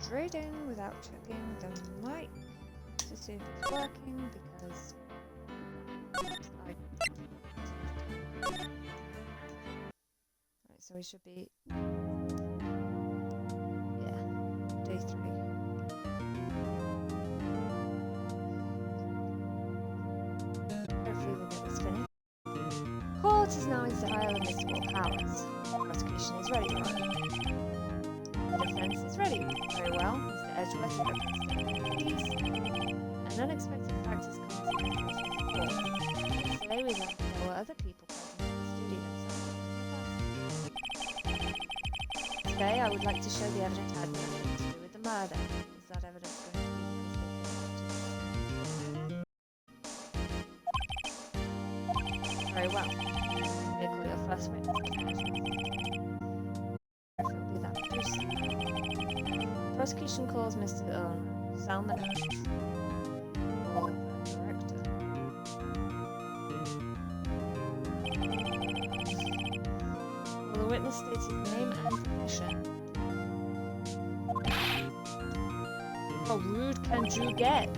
straight in without checking the mic to see if it's working because Right, so we should be day 3. Hopefully we'll get this finished. Court is now in trial of admissible powers. Prosecution is ready for it. The defense is ready. Very well. Mr. Edgeworth, you represent an unexpected fact has come to the attention of the court. Yesterday we learned that there were other people present in the studio. Today I would like to show the evidence had nothing to do with the murder. Is that evidence going to be because very well. They call your first witness. If it will be that person. Prosecution calls Mr. Salmon or the director. Will the witness state his name and profession? How rude can you get?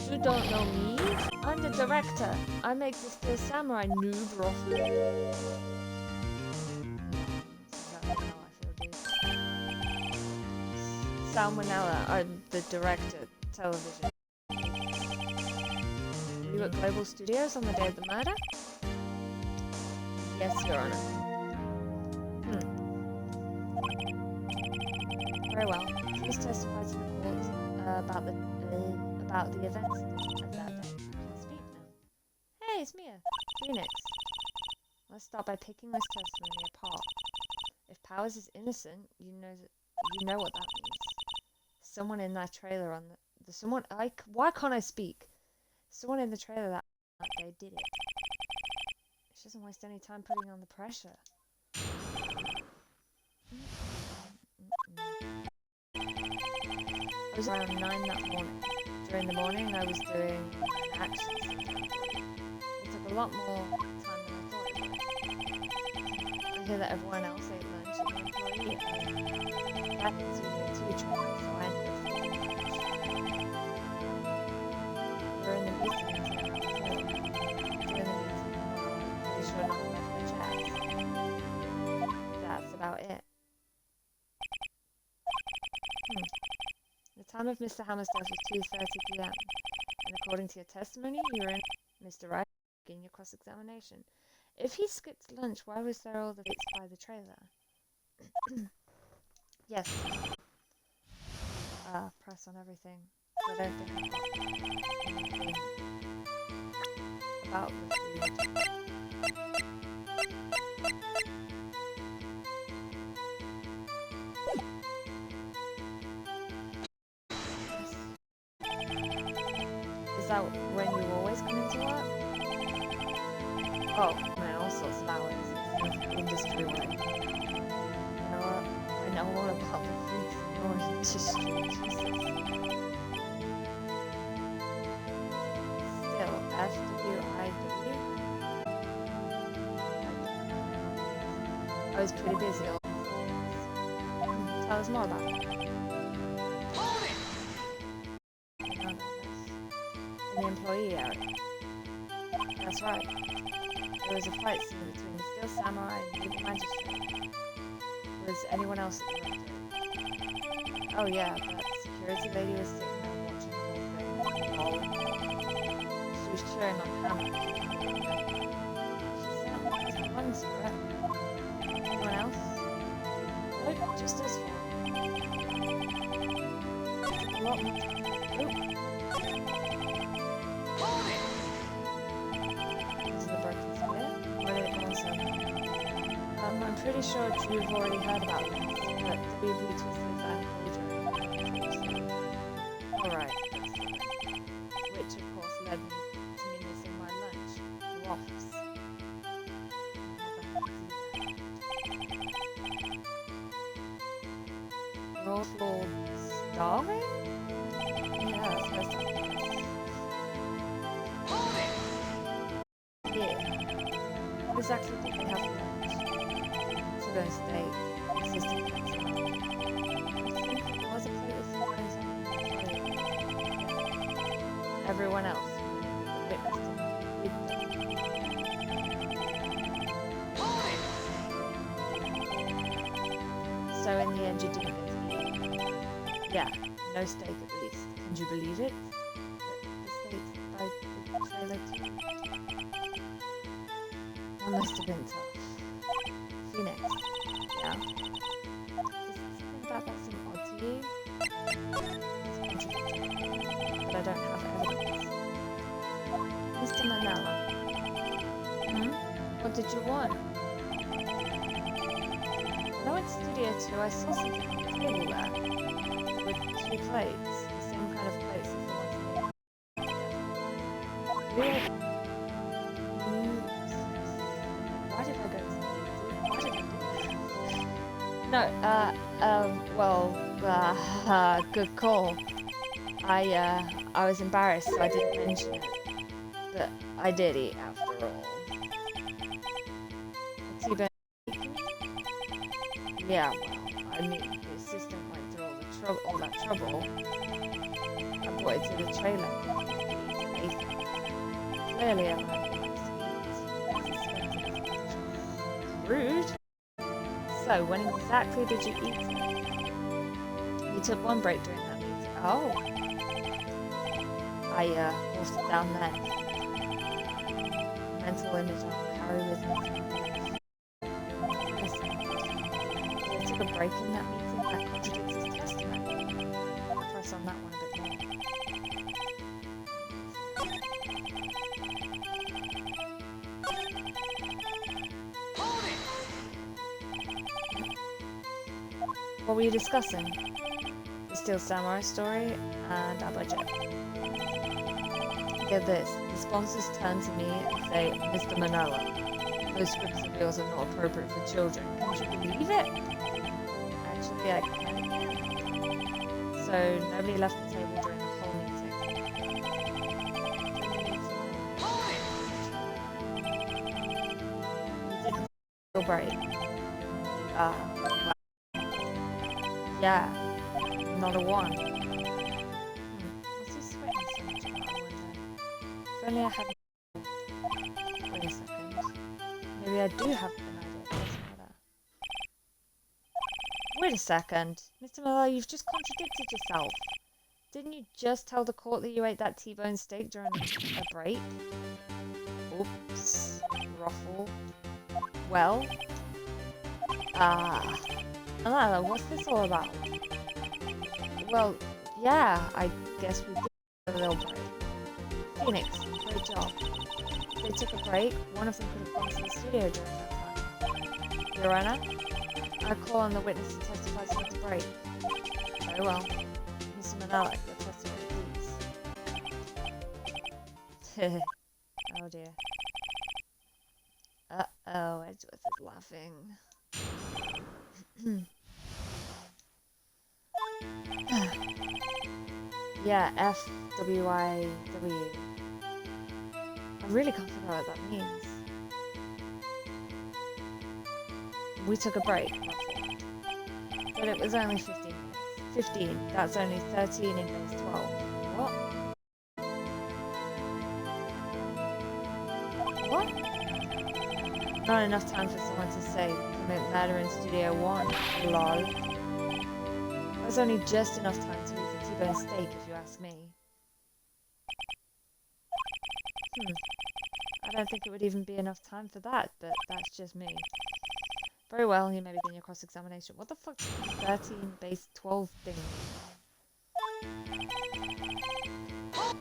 You don't know me? I'm the director. I make the Steel Samurai noob rough. Salmonella, I'm the director, television. Were you at Global Studios on the day of the murder? Yes, Your Honor. Very well. Please testify to the court about the events of that day. I can speak now. Hey, it's Mia. Phoenix. Let's start by picking this testimony apart. If Powers is innocent, you know what that means. Someone in that trailer on why can't I speak? Someone in the trailer that day did it. She doesn't waste any time putting on the pressure. I was around 9 that morning. During the morning, I was doing actions. It took a lot more time than I thought it would. I hear that everyone else ate lunch and the employee ate. That means we need 2 tries, so I ended up eating lunch. We were in the meeting until around 4. During the meeting, pretty sure no one left their chairs. That's about it. The time of Mr. Hammer's death was 2:30 p.m. And according to your testimony, you were in Mr. Wright in your cross-examination. If he skipped lunch, why was there all the dates by the trailer? Yes. Press on everything. So I don't think I've got anything about the food. Is that when you always come into work? Oh, man, all sorts of hours. It's industry way. You know what? I know all about the fruits and orange industry. Still, FWIW? I was pretty busy all the Tell us more about it. The employee area. That's right. There was a fight scene between the Steel Samurai and the legal magistrate. Was anyone else at the room? Oh yeah, that security lady was sitting there watching the whole thing. She was cheering on Hammer. She sounded one cigarette. Anyone else? Nope, just us 4. A lot more time. I'm pretty sure you've already heard about this, but the review twists and Alright, which of course led me to me missing my lunch. Waffles. We're all starving? Yeah, that's first time. Yeah. What exactly did they have for lunch? Going to stay consistent. Was a plate everyone else witnessed it with them. So in the end you didn't get to eat. Yeah, no steak at least. Can you believe it? The steak by the trailer too. That must have been tough. Phoenix. Yeah. Does something about that seem odd to you? It's contradictory, but I don't have evidence. Mr. Manella. What did you want? When I went to Studio 2, I saw something on the table there. With 2 plates. The same kind of plates as the ones in the Why did I go to why did I do that? No, good call. I was embarrassed, so I didn't mention it. But I did eat after all. T-bone. Yeah, well, I mean, the assistant went through all that trouble. I brought it to the trailer. Clearly, I'm rude. So, when exactly did you eat it? You took one break during that meeting. Oh. I wolfed it down then. Mental image I'll carry with me. Listen, I took a break in that meeting that contradicts his testimony. I'll press on that one a bit more. What were you discussing? The Steel Samurai story and our budget. Get this, the sponsors turn to me and say, Mr. Manella, those scripts of yours are not appropriate for children. Can you believe it? Actually, I can. So, nobody left the table during the whole meeting. You didn't feel break. Wow. Yeah, not a one. What's he sweating so much about, I wonder? If only I hadn't... Wait a second. Maybe I do have an idea. It doesn't matter. Wait a second. Mr. Miller, you've just contradicted yourself. Didn't you just tell the court that you ate that T-bone steak during a break? Oops. Ruffle. Well... Alana, what's this all about? Well, yeah, I guess we did a little break. Phoenix, great job. If they took a break, one of them could have gone to the studio during that time. Your Honor, I call on the witness to testify to the break. Very well. Mr. Manella, your testimony, please. Oh dear. Uh-oh, Edgeworth is laughing. Yeah, FWIW. I really can't figure out what that means. We took a break, but it was only 15 minutes. 15, that's only 13 in base 12. What? What? Not enough time for someone to say, commit murder in Studio 1. Lol. That was only just enough time to eat a T-bone steak, if you ask me. I don't think it would even be enough time for that, but that's just me. Very well, you may begin your cross-examination. What the fuck does 13 base 12 thing mean? I'm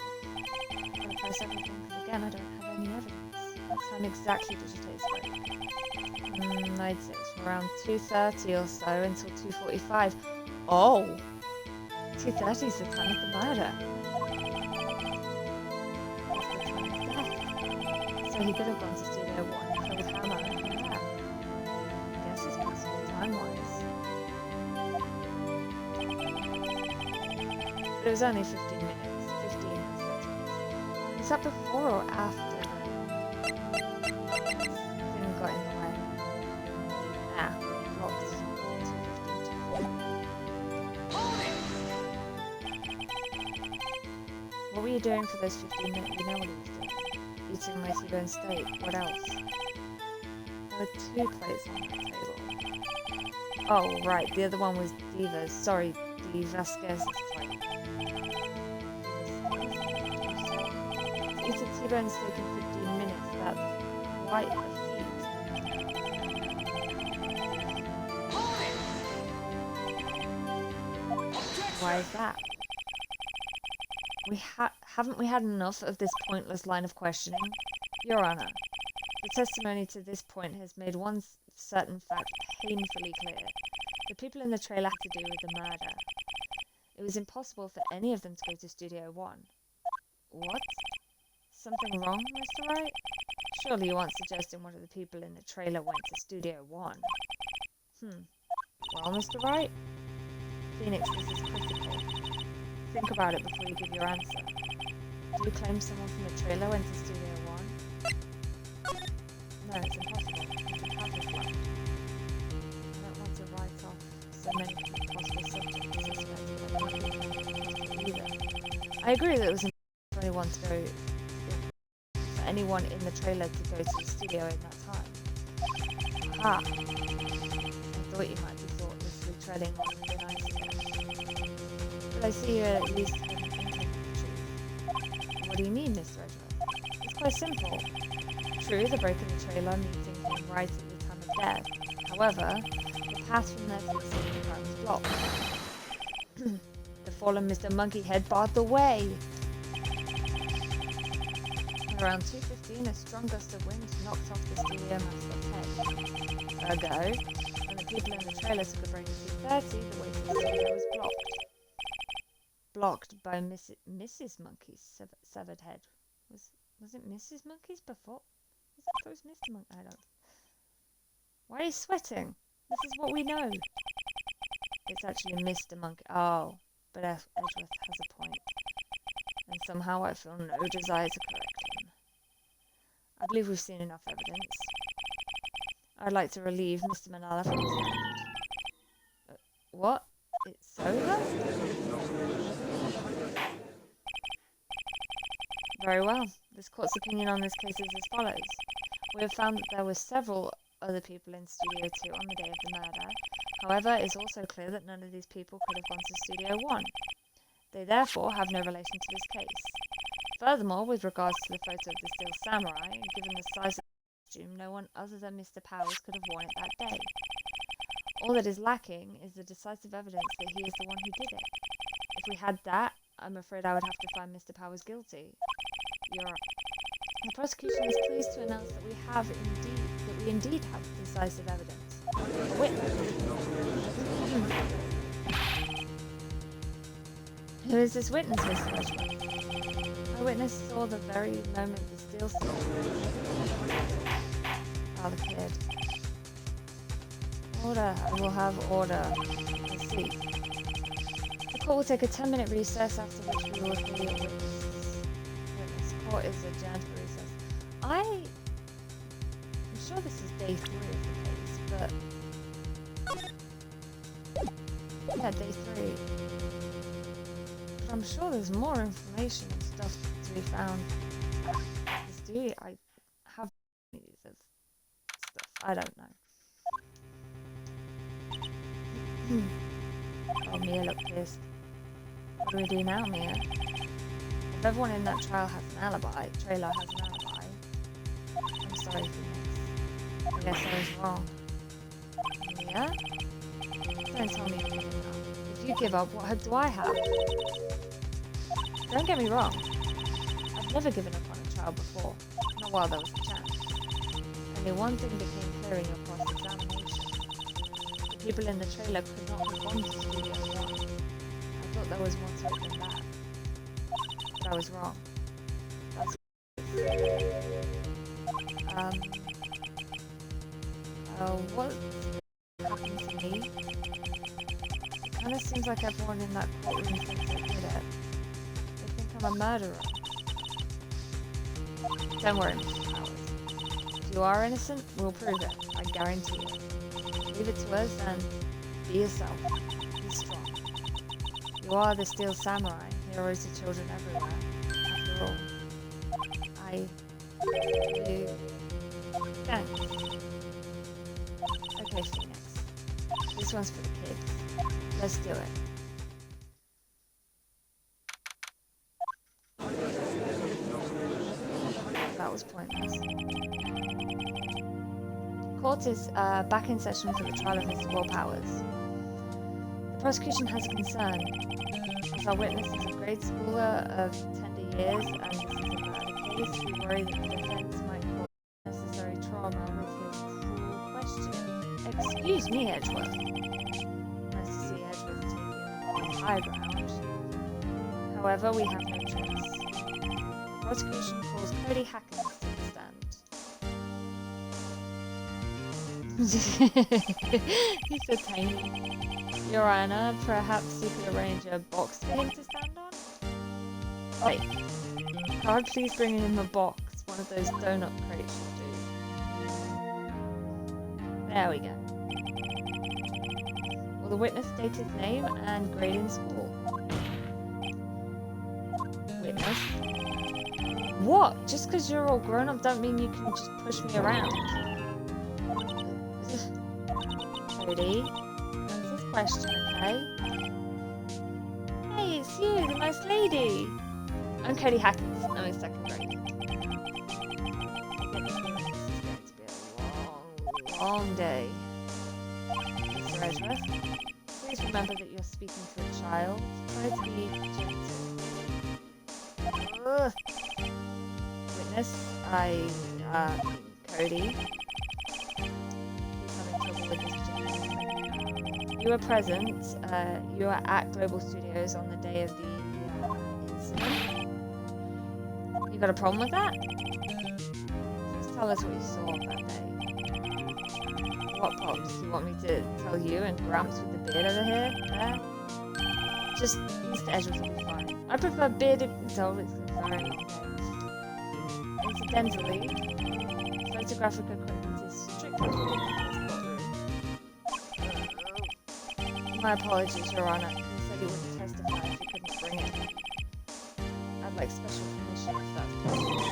gonna press everything, because again, I don't have any evidence. What time exactly did you take this break? I'd say it's from around 2:30 or so until 2:45. Oh! 2:30 is the time of the murder. That's the time of death. So he could have gone to Studio 1, killed Hammer, and come back. I guess it's possible time-wise. But it was only 15 minutes. 15 and 30 minutes. Was that before or after? Got in the way. Locked. 2:15 to 4. What were you doing for those 15 minutes? You know what he was doing. Eating my T-bone steak. What else? There were 2 plates on that table. Oh, right. The other one was Diva's. Sorry, Di Vasquez's plate. Eat a T-bone steak in 15 minutes. That's quite a feat. Why is that? Haven't we had enough of this pointless line of questioning? Your Honour, the testimony to this point has made one certain fact painfully clear. The people in the trailer had to do with the murder. It was impossible for any of them to go to Studio 1. What? Something wrong, Mr. Wright? Surely you aren't suggesting one of the people in the trailer went to Studio 1. Well, Mr. Wright? Phoenix, this is critical. Think about it before you give your answer. Do you claim someone from the trailer went to Studio 1? No, it's impossible. It's a public one. I don't want to write off so many possible subjects suspected either. I agree that it was impossible for anyone to go, for anyone in the trailer to go to the studio in that time. Aha! I thought you might be thoughtlessly treading on thin ice again. But I see you at least have an inkling of the truth. What do you mean, Mr. Edgeworth? It's quite simple. True, the break in the trailer meeting came right at the time of death. However, the path from there to the scene of the crime was blocked. The fallen Mr. Monkeyhead barred the way. At around 2:15, a strong gust of wind knocked off the studio mascot's head. Ergo, when the people in the trailer took a break at 2:30, the way to the studio was blocked by Mrs. Monkey's severed head. Was it Mrs. Monkey's before? I thought it was Mr. Monkey. I don't. Why are you sweating? This is what we know. It's actually Mr. Monkey. Oh, but Edgeworth has a point. And somehow I feel no desire to correct him. I believe we've seen enough evidence. I'd like to relieve Mr. Manala from his hand. What? It's over? Very well. This court's opinion on this case is as follows. We have found that there were several other people in Studio 2 on the day of the murder. However, it's also clear that none of these people could have gone to Studio 1. They therefore have no relation to this case. Furthermore, with regards to the photo of the Steel Samurai, given the size of the costume, no one other than Mr. Powers could have worn it that day. All that is lacking is the decisive evidence that he is the one who did it. If we had that, I'm afraid I would have to find Mr. Powers guilty. You're right. The prosecution is pleased to announce that we indeed have decisive evidence. A witness. Who is this witness, Mr. Edgeworth? A witness saw the very moment the steel the kid. Order. I will have order. Let's see. The court will take a 10-minute recess, after which we will hear your witness. Court is adjourned for recess. I'm sure this is day 3 of the case, but yeah, day 3. But I'm sure there's more information and stuff to be found. I have these of stuff. I don't know. Oh, Mia looked pissed. What do we do now, Mia? If everyone in that trailer has an alibi, I'm sorry, Phoenix. I guess I was wrong. Mia? Don't tell me you're giving up. If you give up, what hope do I have? Don't get me wrong. I've never given up on a child before. Not while there was a chance. Only one thing became clear in your cross-examination. The people in the trailer could not have gone to Studio 1. I thought there was more to it than that. But I was wrong. That's what happened to me? It kind of seems like everyone in that courtroom thinks I did it. They think I'm a murderer. Don't worry, Mr. Powers. If you are innocent, we'll prove it. I guarantee it. Leave it to us and be yourself. Be strong. You are the Steel Samurai, heroes to children everywhere. after all. Thanks. Okay, Phoenix. This one's for the kids. Let's do it. That was pointless. Court is back in session for the trial of Mr. Willpowers. The prosecution has a concern, as our witness is a grade schooler of tender years, and this is a murder case. We worry that the defense might cause unnecessary trauma with his cruel question. Excuse me, Edgeworth. Nice to see Edgeworth taking the high ground. However, we have no choice. The prosecution calls Cody Hackens to the stand. He's so tiny. Your Honor, perhaps you could arrange a box for him to stand on? Wait. Guard, please bring him a box. One of those donut crates should do. There we go. Will the witness state his name and grade in school? Witness? What? Just because you're all grown up don't mean you can just push me around. Cody? Question, okay? Hey, it's you, the nice lady! I'm Cody Hackens. I'm in second grade. I get the feeling this is going to be a long day. Mr. Edgeworth, please remember that you're speaking to a child. Try to be gentle. Ugh. Witness, Cody. He's having trouble with his gender. You were present, you were at Global Studios on the day of the incident. You got a problem with that? Just tell us what you saw that day. What pops? You want me to tell you and Gramps with the beard over here? There? Just, Mr. Edgeworth will be fine. I prefer bearded until it's a very long day. Incidentally, photographic equipment is strictly prohibited in this courtroom. My apologies, Your Honor. He said he wouldn't testify if he couldn't bring it. I'd like special permission if that's possible.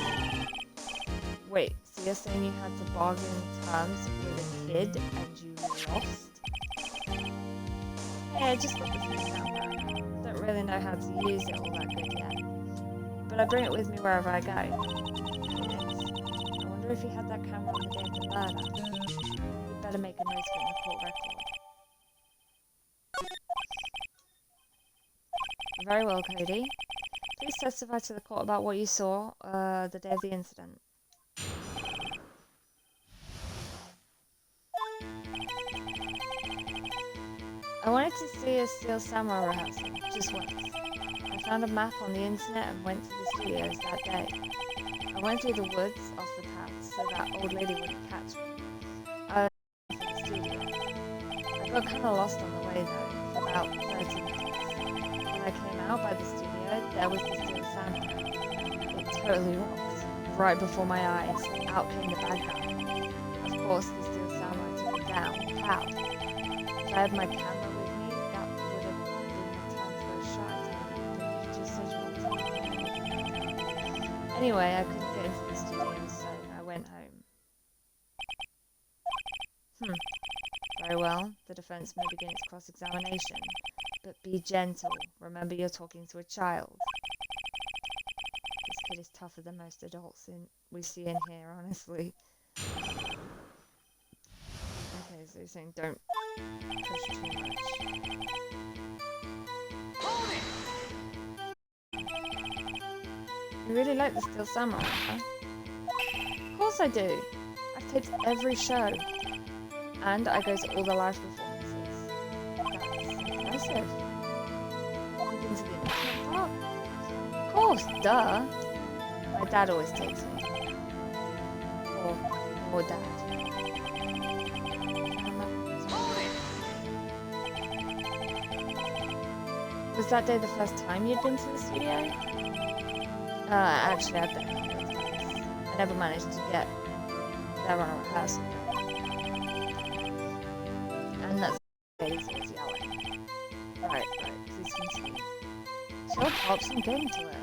Wait, so you're saying you had to bargain terms with a kid and you lost? Yeah, I just got this new camera. Don't really know how to use it all that good yet. But I bring it with me wherever I go. I wonder if he had that camera on the day of the murder. You'd better make a note of it in the court record. Very well, Cody. Please testify to the court about what you saw the day of the incident. I wanted to see a Steel Samurai rehearsal, just once. I found a map on the internet and went to the studios that day. I went through the woods off the path so that old lady wouldn't catch me. I went to the studio. I got kind of lost on the way though, for about 30 minutes. When I came out by the studio, there was the Steel Samurai. It totally rocked. Right before my eyes, out came the bad guy. Of course, the Steel Samurai took him down. How? If I had my camera with me, that would have been the time for a shot. But you just said you wanted to. Anyway, I couldn't get into the studio, so I went home. Very well. The defense may begin its cross-examination. But be gentle. Remember, you're talking to a child. This kid is tougher than most adults we see in here, honestly. Okay, so you're saying don't push too much. You really like the Steel Samurai, huh? Of course I do. I've taped every show. And I go to all the live performances. That's impressive. You've been to the amusement park? Of course, duh. My dad always takes me. Or dad. Was that day the first time you'd been to the studio? Actually, I've been a couple of times. I never managed to get there on a rehearsal. And that's the lady's always yelling. Right, please continue. Sure, Pops, I'm getting to it.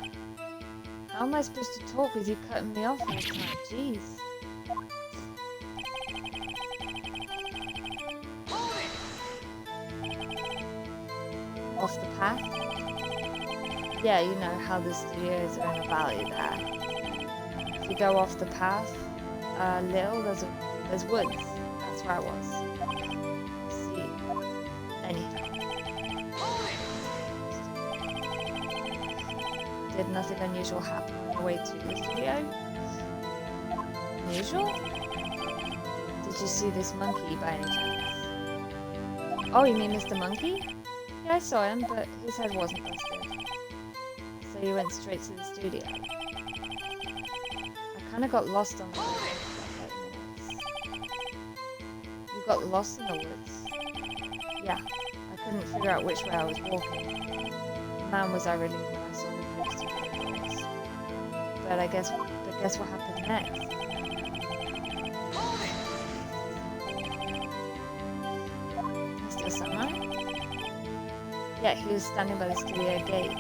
How am I supposed to talk with you cutting me off all the time? Jeez. Off the path? Yeah, you know how the studios are in a valley there. If you go off the path a little, there's woods. That's where I was. See. Anyhow. Did nothing unusual happen on the way to the studio? Unusual? Did you see this monkey by any chance? Oh, you mean Mr. Monkey? Yeah, I saw him, but his head wasn't busted. So you went straight to the studio. I kinda got lost on the way for like 30 minutes. You got lost in the woods? Yeah, I couldn't figure out which way I was walking. Man, was I relieved when I saw the studio doors. But guess what happened next? Mr. Samurai? Yeah, he was standing by the studio gate.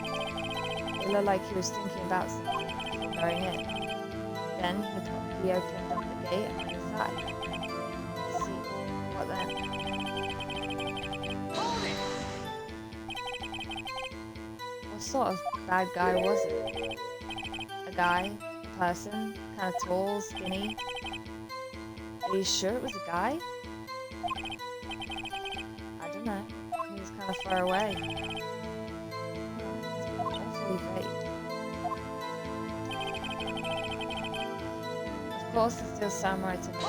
It looked like he was thinking about something before going in. Then he opened up the gate and went inside. Let's see, what then? What sort of bad guy was it? A guy? A person? Kind of tall, skinny? Are you sure it was a guy? I don't know. He was kind of far away. Awfully vague. Of course, the Steel Samurai took it.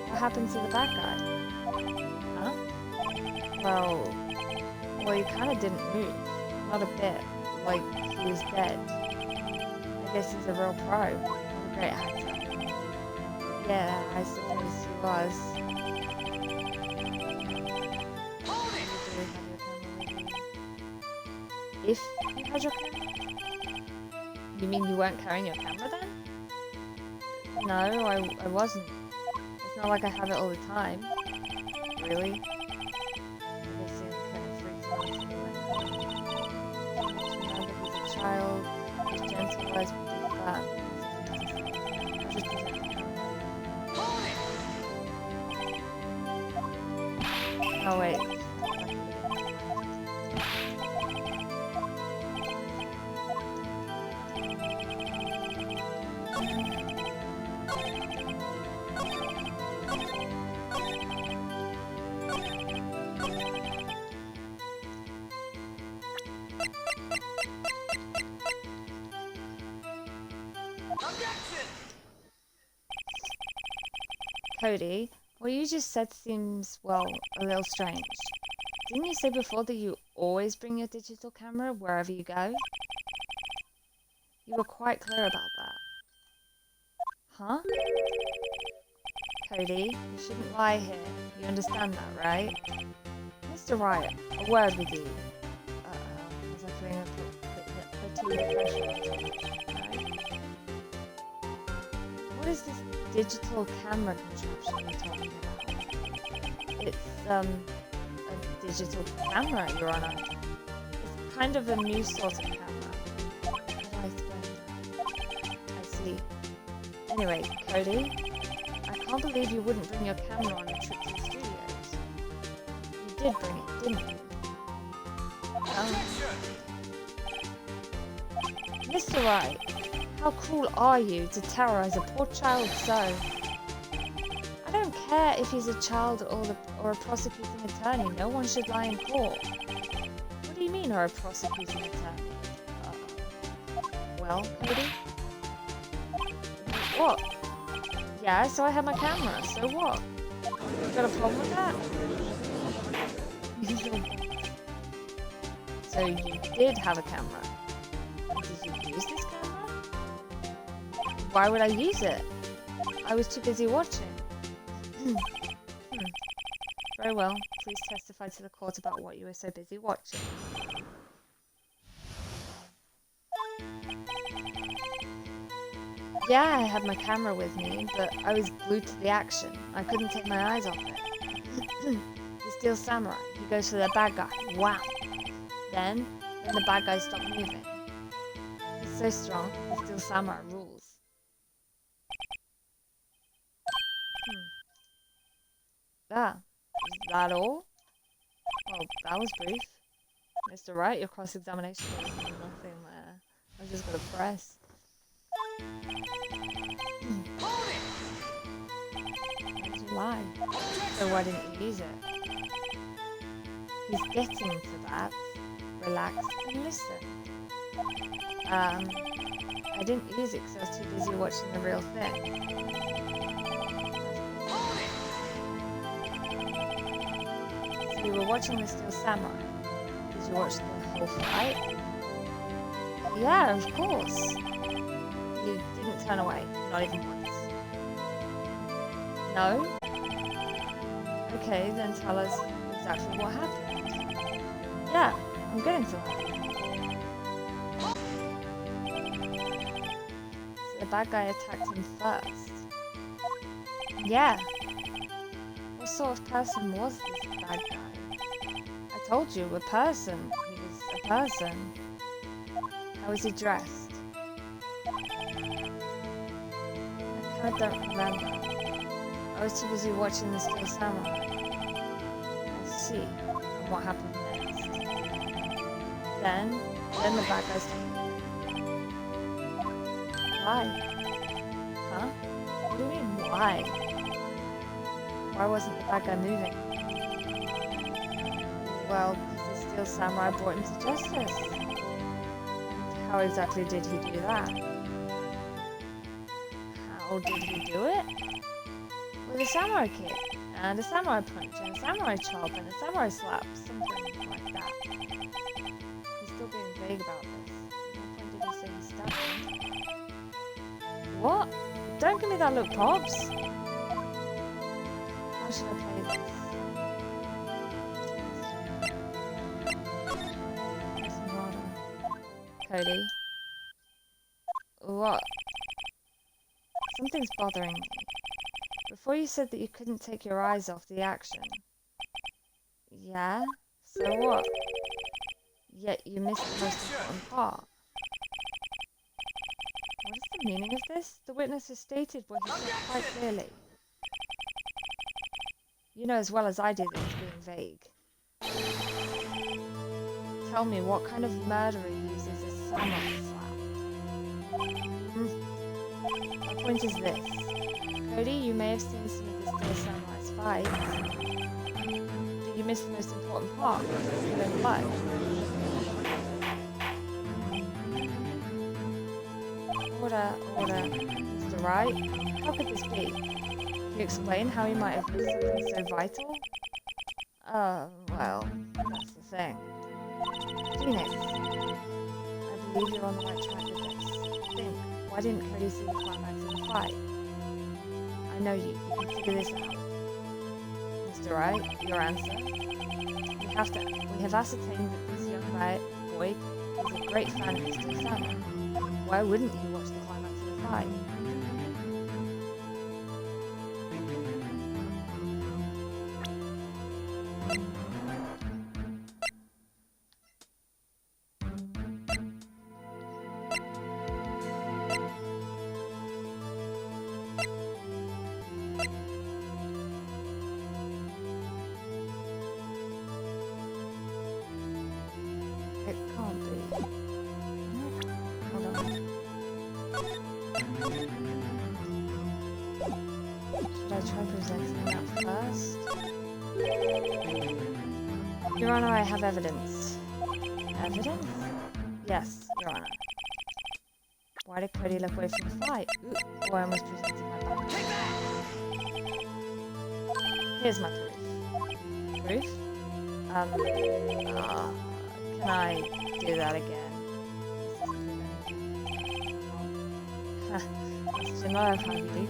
What happened to the bad guy? Huh? Well, he kind of didn't move. Not a bit. Like he was dead. I guess he's a real pro. What a great actor. Yeah, I suppose he was. If you had your camera? You mean you weren't carrying your camera then? No, I wasn't. It's not like I have it all the time. Really? I guess it kind of freaks me out anyway. He's a child, he's gentle as big fat. Just present the camera. Oh wait. Cody, what you just said seems, well, a little strange. Didn't you say before that you always bring your digital camera wherever you go? You were quite clear about that. Huh? Cody, you shouldn't lie here. You understand that, right? Mr. Wright, a word with you. Uh-oh, was I putting a pressure on you? What is this digital camera contraption you're talking about? It's, a digital camera, Your Honor. It's kind of a new sort of camera. How do I explain that? I see. Anyway, Cody, I can't believe you wouldn't bring your camera on a trip to the studios. You did bring it, didn't you? Mr. Wright, how cruel are you to terrorize a poor child so? I don't care if he's a child or a prosecuting attorney. No one should lie in court. What do you mean, or a prosecuting attorney? Well, Cody? What? Yeah, so I had my camera. So what? You got a problem with that? So you did have a camera. Did you use this camera? Why would I use it? I was too busy watching. Very well. Please testify to the court about what you were so busy watching. Yeah, I had my camera with me, but I was glued to the action. I couldn't take my eyes off it. The Steel Samurai. He goes for the bad guy. Wow. Then And the bad guys stop moving. He's so strong, the Steel Samurai rules. Ah, is that all? Well, that was brief. Mr. Wright, your cross-examination was nothing there. I just got to press. Why did you lie? So why didn't you use it? He's getting to that. Relax and listen. I didn't use it because I was too busy watching the real thing. So you were watching the Steel Samurai. Did you watch the whole fight? Yeah, of course. You didn't turn away, not even once. No? Okay, then tell us exactly what happened. Yeah, I'm getting to that. So the bad guy attacked him first. Yeah. What sort of person was this bad guy? I told you, a person. He was a person. How was he dressed? I don't remember. I was too busy watching the Steel Samurai. I see. And what happened next? Then the bad guys took him. Why? Huh? What do you mean, why? Why wasn't the bad guy moving? Well, because the Steel Samurai brought him to justice. How exactly did he do that? How did he do it? With a samurai kick, and a samurai punch, and a samurai chop, and a samurai slap, something like that. He's still being vague about this. What point did he say he stabbed him? What? Don't give me that look, Pops! How should I play this? Cody? What? Something's bothering me. Before you said that you couldn't take your eyes off the action. Yeah? So what? Yet you missed the most important part. What is the meaning of this? The witness has stated what he said quite clearly. You know as well as I do that he's being vague. Tell me, what kind of murderer uses a samurai slap? My point is this. Cody, you may have seen some of the Steel Samurai's fights, but you missed the most important part, killing blood. Order, Mr. Wright. How could this be? Can you explain how you might have missed something so vital? Well, that's the thing. Phoenix, I believe you're on the right track with this. Think, why didn't Cody see the climax of the fight? I know you can figure this out. Mr. Wright, your answer? We have ascertained that this young boy is a great fan of the Steel Samurai. Why wouldn't he watch the climax of the fight? It can't be. Hold on. Should I try presenting that first? Your Honor, I have evidence. Evidence? Yes, Your Honor. Why did Cody look away from the fight? Ooh, boy, I almost presented my back. Here's my proof. Proof? Can I do that again? This is another how you do.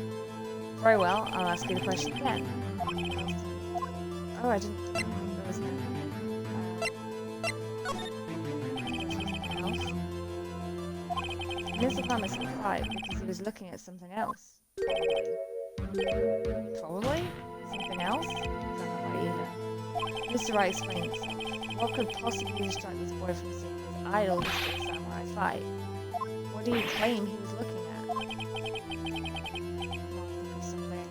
Very well, I'll ask you the question again. Oh, I didn't think there was else. He missed the climax of the fight because he was looking at something else. Probably? Something else? Is that not right either? Mr. Wright explained himself. What could possibly distract this boy from seeing his idol the Steel Samurai fight. What do you claim he was looking at? Something.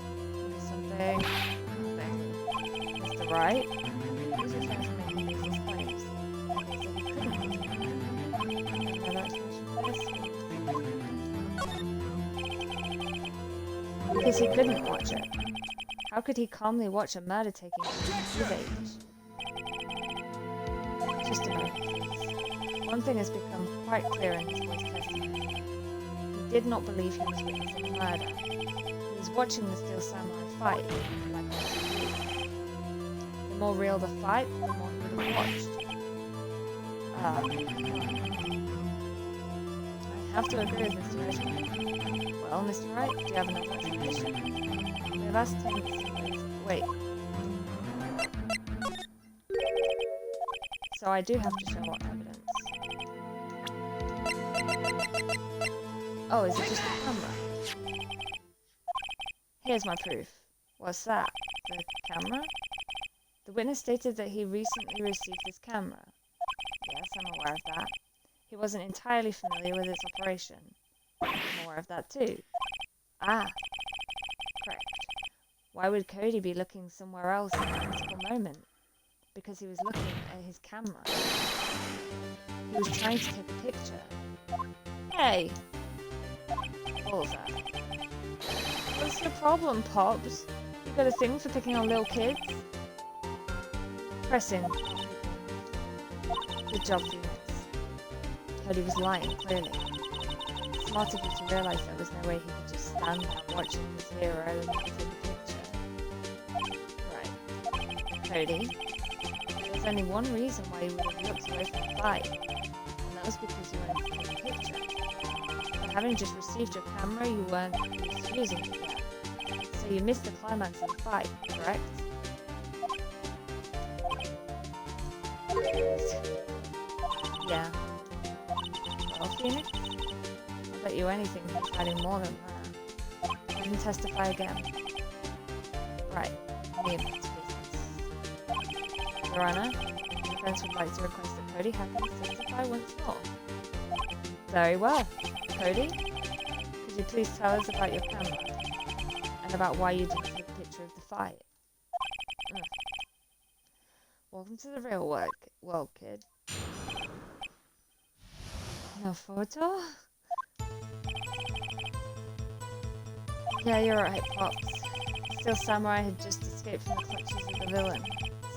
Something. Nothing. Mr. Wright? Who's your friend for making these claims? He said he couldn't watch it. Another explanation for this? Because he couldn't watch it. How could he calmly watch a murder taking place at his age? Just a moment, please. One thing has become quite clear in this boy's testimony. He did not believe he was witnessing a murder. He was watching the Steel Samurai fight, like on TV. The more real the fight, the more he would have watched. I have to agree with Mr. Edgemont. Well, Mr. Wright, do you have another explanation? We have asked him to wait. So I do have to show what evidence. Oh, is it just a camera? Here's my proof. What's that? The camera? The witness stated that he recently received this camera. Yes, I'm aware of that. He wasn't entirely familiar with its operation. I'm aware of that too. Ah, correct. Why would Cody be looking somewhere else at a critical moment? Because he was looking at his camera. He was trying to take a picture. Hey! Bullseye. What's your problem, Pops? You got a thing for picking on little kids? Pressing. Good job, Phoenix. Cody was lying, clearly. Smart of you to realise there was no way he could just stand there watching his hero and take a picture. Right. Cody? There's only one reason why you would have looked away from the fight, and that was because you wanted to take a picture. But having just received your camera, you weren't using it yet. So you missed the climax of the fight, correct? Yeah. Well, Phoenix? I'll bet you anything he's hiding more than that. Let him testify again. Right. Me and Matt's business. Your Honor, the defense would like to request that Cody Hackins testify once more. Very well. Cody, could you please tell us about your camera? And about why you didn't take a picture of the fight? Ugh. Welcome to the real world, kid. No photo? Yeah, you're right, Pops. Steel Samurai had just escaped from the clutches of the villain.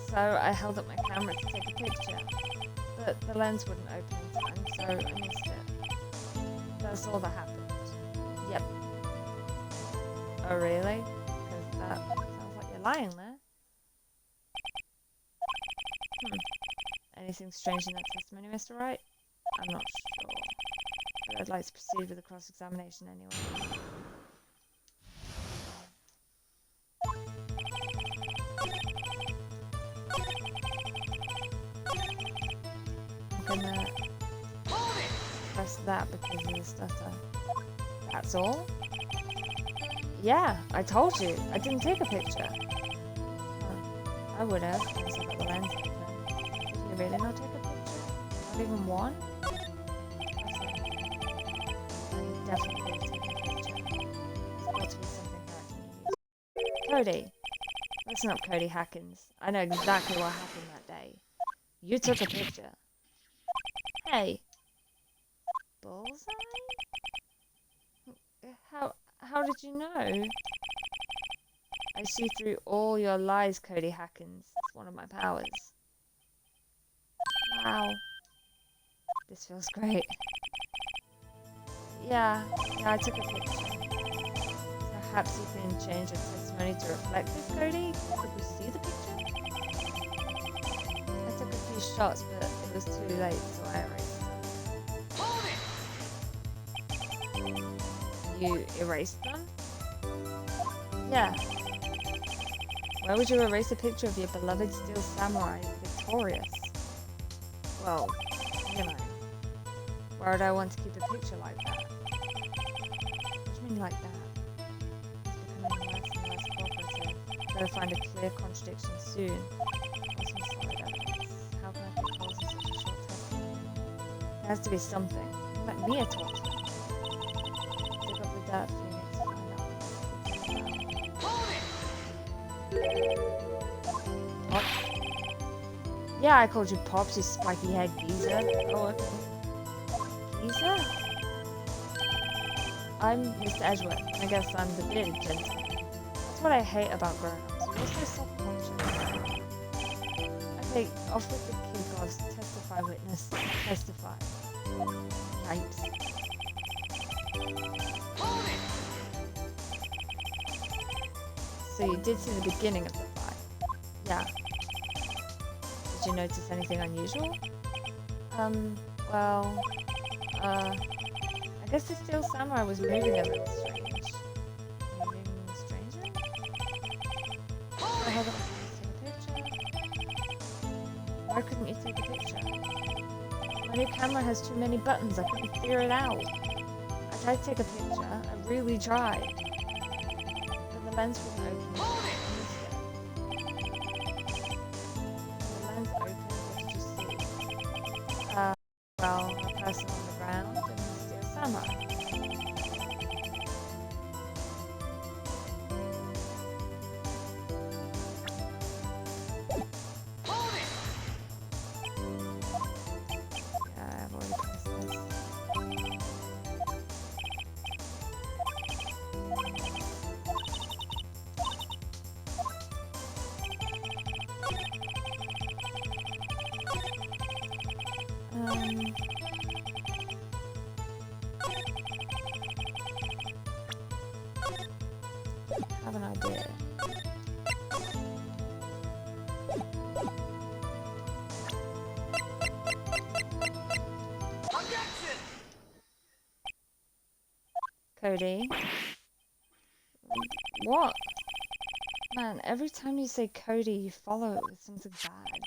So I held up my camera to take a picture, but the lens wouldn't open in time, so I missed it. That's all that happened. Yep. Oh really? Because that sounds like you're lying there. Anything strange in that testimony, Mr. Wright? I'm not sure, but I'd like to proceed with the cross-examination anyway. I'm gonna press that because of the stutter. That's all? Yeah, I told you. I didn't take a picture. Oh, I would have, once I got the lens open. Did you really not take a picture? Not even one? I definitely would have taken a picture. There's got to be something that I can use. Cody. Listen up, Cody Hackins. I know exactly what happened that day. You took a picture. Hey. Bullseye? How did you know? I see through all your lies, Cody Hackins. It's one of my powers. Wow. This feels great. Yeah, I took a picture. Perhaps you can change your testimony to reflect this, Cody? Could we see the picture? I took a few shots, but it was too late, so I erased them. You erased them? Yeah. Why would you erase a picture of your beloved Steel Samurai victorious? Well, you know. Why would I want to keep a picture like that? What do you mean like that? It's becoming less and less cooperative. Gotta find a clear contradiction soon. Or some solid evidence. How can I pick holes in such a short testimony? There has to be something. Let Mia talk to him. Dig up the dirt, Phoenix, to find out what Pop. Yeah, I called you Pops, you spiky head geezer. Oh, okay. Geezer? I'm Mr. Edgeworth, and I guess I'm the bearded gentleman. That's what I hate about grown-ups. You're so self-conscious. Okay, off with the kid gods. Testify, witness. Testify. Yipes. So you did see the beginning of the fight? Yeah. Did you notice anything unusual? Well, I guess the Steel Samurai was moving a little strange. Moving strangely? Hold on, let's take a picture. Why couldn't you take a picture? My new camera has too many buttons, I couldn't figure it out. I tried to take a picture, I really tried. But the lens wouldn't open. The lens opened, what did you see? Well, a person on the ground and the Steel Samurai. Yeah, I've already pressed this. I have an idea. Cody? What? Man, every time you say Cody, you follow it with something bad.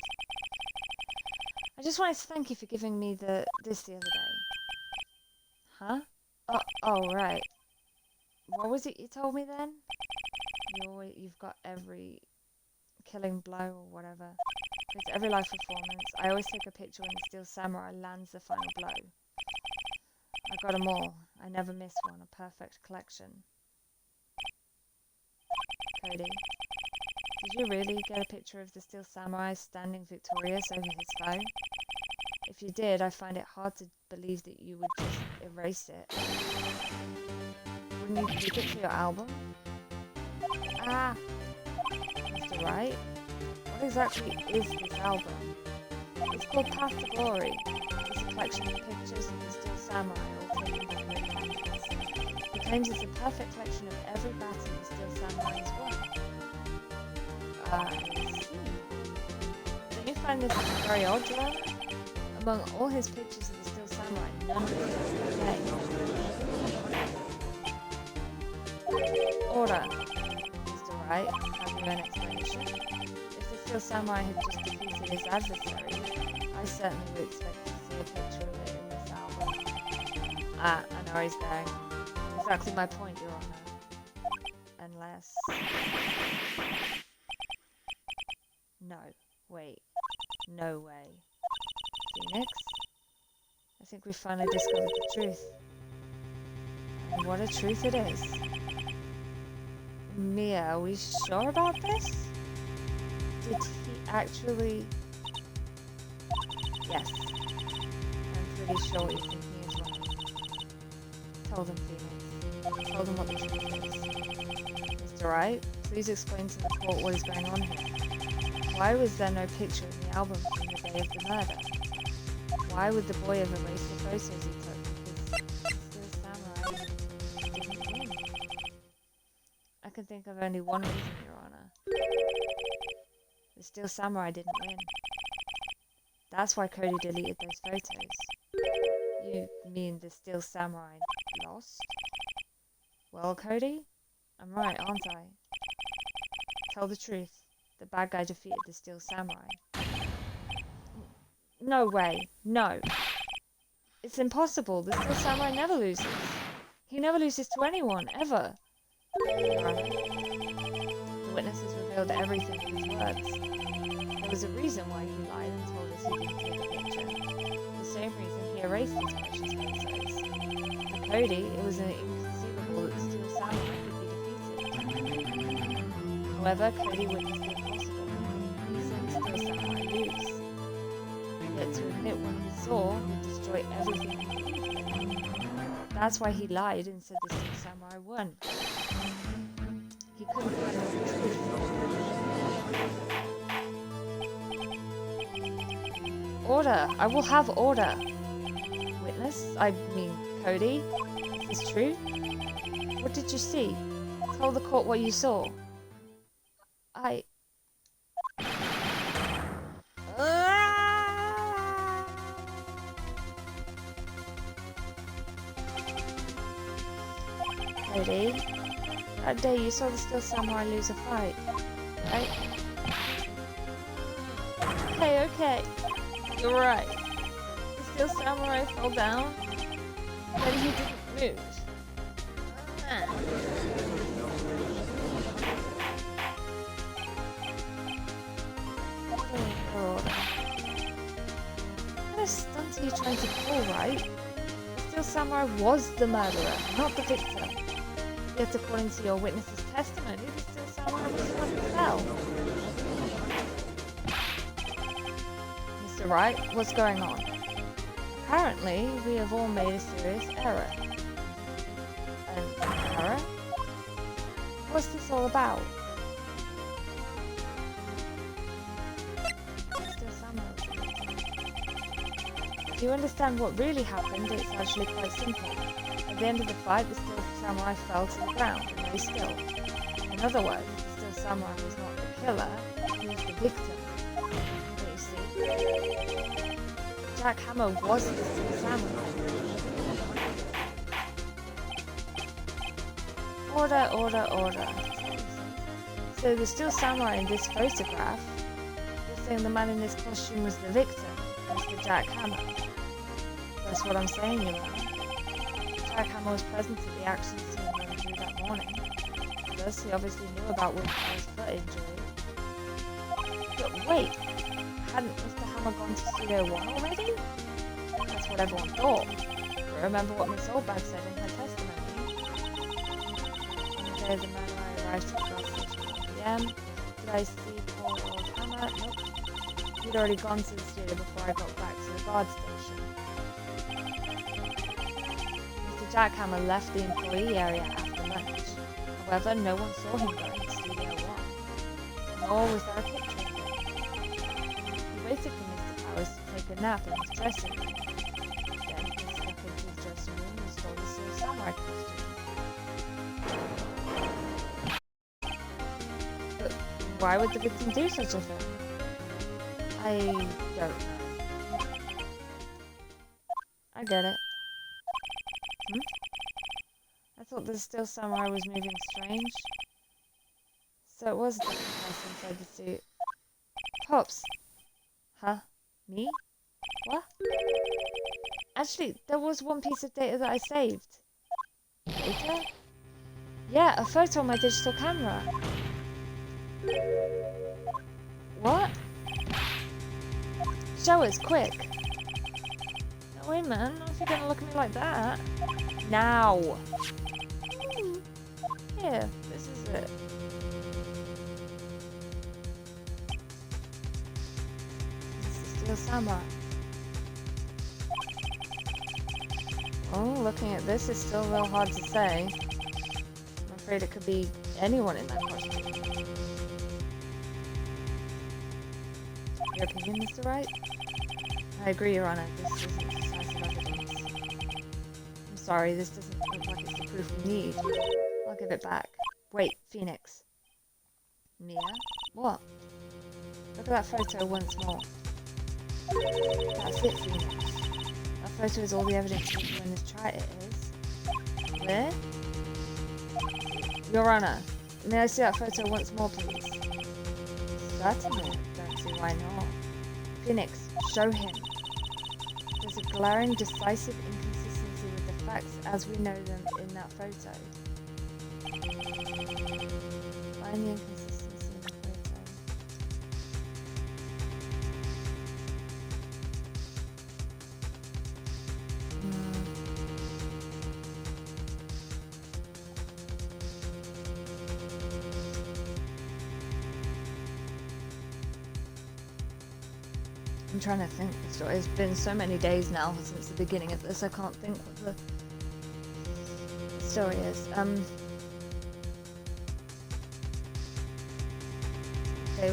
I just wanted to thank you for giving me this the other day. Huh? Oh, right. What was it you told me then? You've got every killing blow or whatever. It's every life performance. I always take a picture when the Steel Samurai lands the final blow. I got them all. I never miss one. A perfect collection. Cody, did you really get a picture of the Steel Samurai standing victorious over his foe? If you did, I find it hard to believe that you would just erase it. Wouldn't you keep it for your album? Ah! Mr. Wright? What exactly is this album? It's called Path to Glory. It's a collection of pictures of the Steel Samurai all taken by great hunters. He claims it's a perfect collection of every battle the Steel Samurai has won. I see. Don't you find this very odd, Joel? Among all his pictures of the Steel Samurai, none of them is okay. Order. Mr. Wright, have you an explanation? If the Steel Samurai had just defeated his adversary, I certainly would expect to see a picture of it in this album. Ah, I know where he's going. Exactly my point, Your Honor. Unless... No. Wait. No way. Phoenix? I think we finally discovered the truth. And what a truth it is. Mia, are we sure about this? Did he actually... Yes. I'm pretty sure what you're thinking as well. Tell them, Phoenix. Tell them what the truth is. Mr. Wright, please explain to the court what is going on here. Why was there no picture in the album from the day of the murder? Why would the boy have erased the photos he took because Steel Samurai didn't win? I can think of only one reason, Your Honor. The Steel Samurai didn't win. That's why Cody deleted those photos. You mean the Steel Samurai lost? Well, Cody, I'm right, aren't I? Tell the truth. The bad guy defeated the Steel Samurai. No way. No. It's impossible. The Steel Samurai never loses. He never loses to anyone, ever. Right. The witnesses revealed everything in his words. There was a reason why he lied and told us he didn't take a picture. The same reason he erase these precious photos. For Cody, it was inconceivable that the Steel Samurai could be defeated. However, Cody witnessed the impossible. He sent the Steel Samurai loose. Yet to admit what he saw would destroy everything he believed in. That's why he lied and said the Steel Samurai won. He couldn't handle the truth. Order! I will have order! Witness? I mean, Cody? Is this true? What did you see? Tell the court what you saw. Cody, that day you saw the Steel Samurai lose a fight, right? Okay. You're right. The Steel Samurai fell down, but he didn't move. What a stunt are you trying to pull, right? The Steel Samurai was the murderer, not the victim. Yet according to your witness's testimony, the Steel Samurai was the one who fell. Mr. Wright, what's going on? Apparently, we have all made a serious error. An error? What's this all about? Steel Samurai was the victim. If you understand what really happened, it's actually quite simple. At the end of the fight, the Steel Samurai fell to the ground and lay still. In other words, the Steel Samurai was not the killer, he was the victim. But you see, Jack Hammer was the Steel Samurai. Order. So the Steel Samurai in this photograph, you're saying the man in this costume was the victim, Mr. Jack Hammer. That's what I'm saying, Your Honor. Jack Hammer was present at the action scene running through that morning. Thus, he obviously knew about Woodfire's foot injury. But wait, hadn't Mr. Hammer gone to Studio 1 already? That's what everyone thought. But remember what Miss Oldbag said in her testimony. On the day of the murder, I arrived at the gas station at 1 PM. Did I see poor old Hammer? Nope. He'd already gone to the studio before I got back to the guard station. Jack Hammer left the employee area after lunch. However, no one saw him go into Studio 1. Nor was there a picture of him. He waited for Mr. Powers to take a nap in his dressing room. Then he stepped into his dressing room and stole the Steel Samurai costume. But why would the victim do such a thing? I don't know. I get it. I thought the Steel Samurai was moving strange. So it was a different person inside the suit. Pops! Huh? Me? What? Actually, there was one piece of data that I saved. Data? Yeah, a photo on my digital camera. What? Show us, quick! No way, man, not if you're gonna look at me like that. Now! Here, this is it. This is Steel Samurai. Oh, looking at this, it's still real hard to say. I'm afraid it could be anyone in that costume. Your opinion, Mr. Wright? I agree, Your Honor. This isn't decisive evidence. I'm sorry, this doesn't look like it's the proof we need. I'll give it back. Wait, Phoenix. Mia? What? Look at that photo once more. That's it, Phoenix. That photo is all the evidence in this chart it is. There? Your Honor, may I see that photo once more, please? Certainly. Don't see why not. Phoenix, show him. There's a glaring, decisive inconsistency with the facts as we know them in that photo. Find the inconsistency in the photo. I'm trying to think the story. It's been so many days now since the beginning of this, I can't think what the story is. They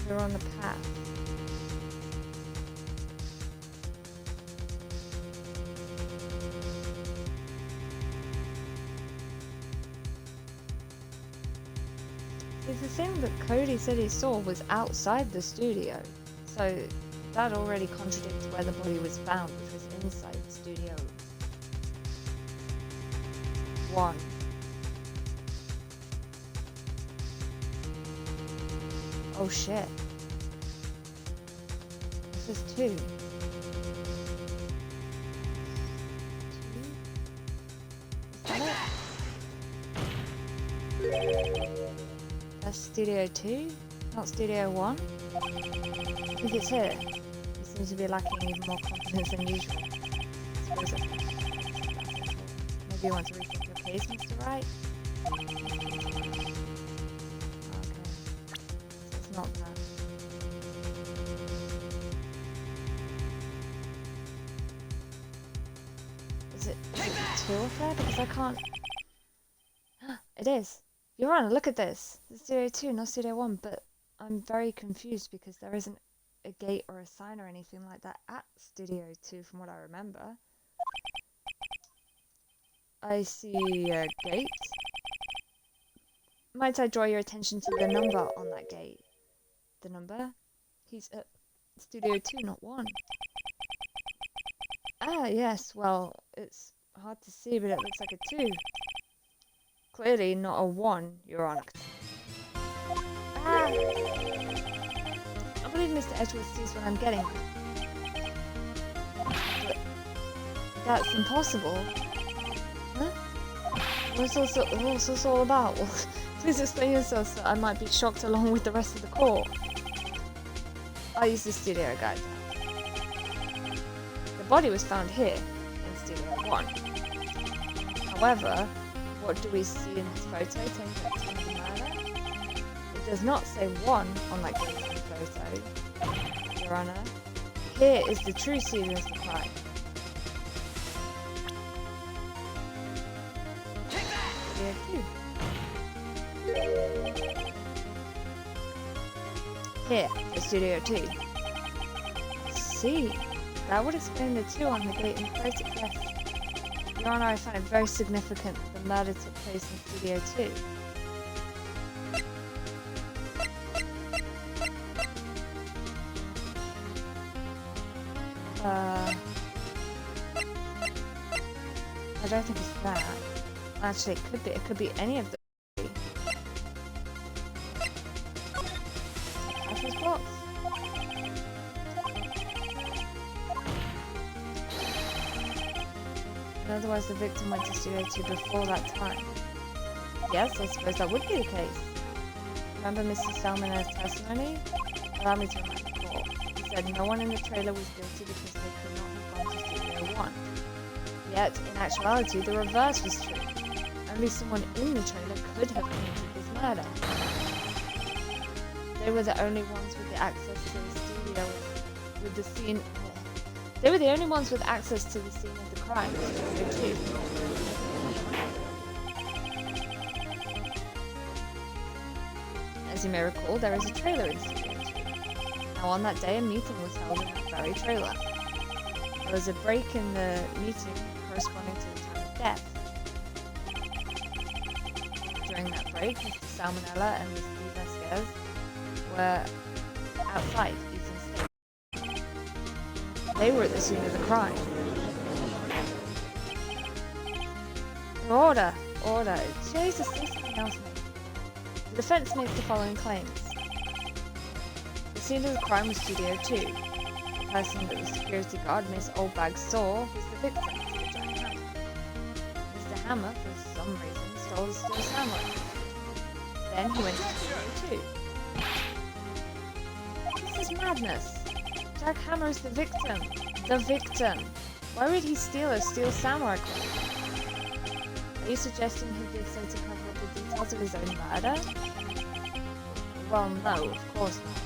were on the path. The thing that Cody said he saw was outside the studio, so that already contradicts where the body was found, which was inside Studio 1. Oh shit. This is 2. That's Studio 2, not Studio 1. I think it's here. He seems to be lacking even more confidence than usual. Maybe you want to rethink your case, Mr. Wright? Okay. So it's not that. Is it 2 up there? Because I can't... It is! Your Honor, look at this. It's Studio 2, not Studio 1, but I'm very confused because there isn't a gate or a sign or anything like that at Studio 2 from what I remember. I see a gate. Might I draw your attention to the number on that gate? The number? He's at Studio 2, not 1. Ah, yes, well, it's hard to see, but it looks like a 2. Clearly not a 1, Your Honor. Ah! I believe Mr. Edgeworth sees what I'm getting at. But that's impossible. Huh? What's this all about? Well, please explain yourself so I might be shocked along with the rest of the court. I'll use the studio guide now. The body was found here, in Studio 1. However, what do we see in this photo taken at the time of the murder? It does not say 1 on that gruesome photo, Your Honor. Here is the true scene of the crime. Here is Studio 2. I see. That would explain the 2 on the gate in the photo, yes. Your Honor, I find it very significant that the murder took place in Studio 2. I don't think it's that. Actually, it could be any of the office box. And otherwise the victim went to Studio 2 before that time. Yes, I suppose that would be the case. Remember Mr. Salmon's testimony? Allow me to remind the court. He said no one in the trailer was guilty because they could not have gone to Studio 1. Yet, in actuality, the reverse was true. Only someone in the trailer could have committed this murder. They were the only ones with the access to the studio with the scene. They were the only ones with access to the scene of the crime. Studio 2. As you may recall, there is a trailer in Studio 2. Now, on that day, a meeting was held in that very trailer. There was a break in the meeting corresponding to the time of death. During that break, Mr. Salmonella and Mr. Vasquez were outside eating steak. They were at the scene of the crime. Order! Order! Jesus, say something else, mate. The defense makes the following claims. The scene of the crime was Studio 2. The person that the security guard, Miss Oldbag, saw was the victim, Mr. Jack Hammer. Mr. Hammer, for some reason, stole the steel samurai. Then he went to Studio 2. This is madness. Jack Hammer is the victim. The victim. Why would he steal a steel samurai cloak? Are you suggesting he did so to cover up the details of his own murder? Well, no, of course not.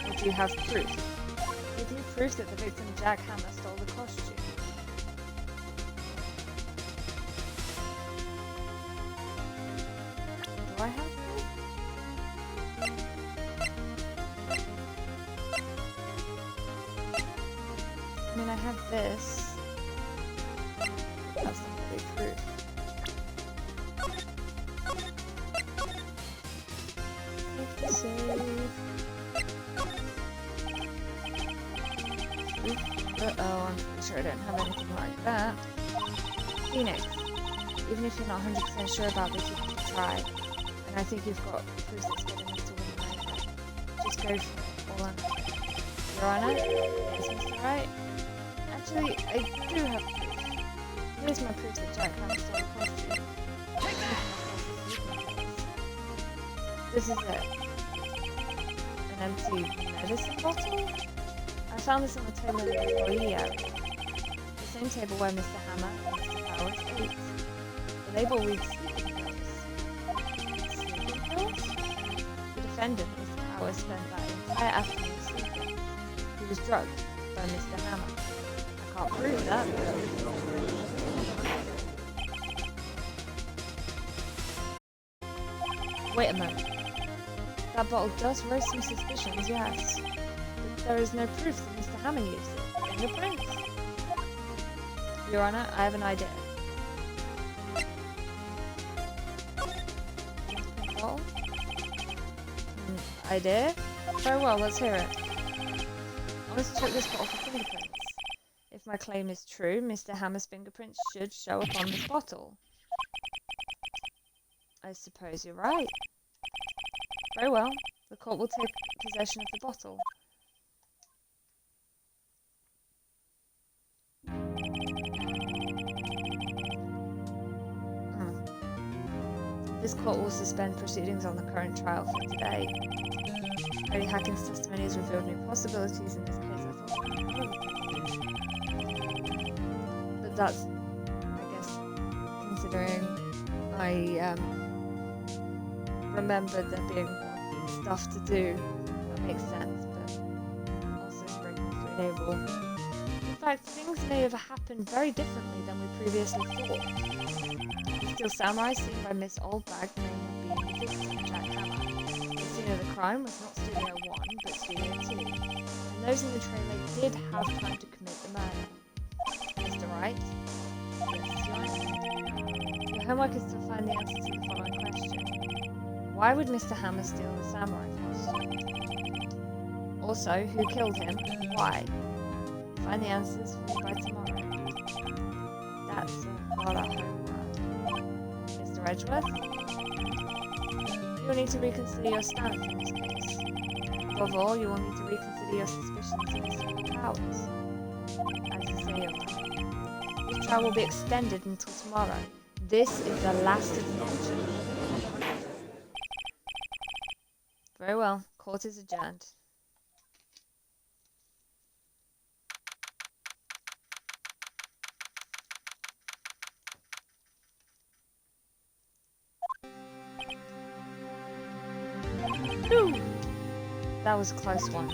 Or do you have proof? Give you proof that the victim Jack Hammer stole the costume. Do I have proof? I mean, I have this. That's not really proof. Save. Uh-oh, I'm pretty sure I don't have anything like that. Phoenix, even if you're not 100% sure about this, you can try. And I think you've got proof that's good enough to win the matter. Just go for it, all on it. Your Honor? Yes, Mr. Wright? Actually, I do have proof. Here's my proof that Jack Hammer stole the costume. This is it. An empty medicine bottle? I found this on the table in the employee area. The same table where Mr. Hammer and Mr. Powers ate. The label reads sleeping pills. Sleeping pills? The defendant, Mr. Powers, spent that entire afternoon sleeping. He was drugged by Mr. Hammer. I can't prove that, though. Wait a moment. That bottle does raise some suspicions, yes. But there is no proof that Mr. Hammer used it. Fingerprints? Your Honor, I have an idea. Fingerprint bottle? Idea? Very well, let's hear it. I want to check this bottle for fingerprints. If my claim is true, Mr. Hammer's fingerprints should show up on this bottle. I suppose you're right. Very well. The court will take possession of the bottle. This court will suspend proceedings on the current trial for today. Lady Hacking's testimony has revealed new possibilities in this case. I thought, but that's, I guess, considering I remembered there being stuff to do. That makes sense, but also breaking the table. In fact, things may have happened very differently than we previously thought. The Steel Samurai seen by Miss Oldbag may have been the victim, Jack Hammer. The scene of the crime was not Studio 1, but Studio 2. And those in the trailer did have time to commit the murder. Mr. Wright? Yes, Your Honor. Your homework is to find the answer to the following question. Why would Mr. Hammer steal the samurai costume? Also, who killed him and why? Find the answers for me by tomorrow. That's a lot of homework. Mr. Edgeworth? You will need to reconsider your stance in this case. Above all, you will need to reconsider your suspicions of Mr. Powers. As you say, Your Honor. This trial will be extended until tomorrow. This is the last extension. Very well. Court is adjourned. Whew. That was a close one.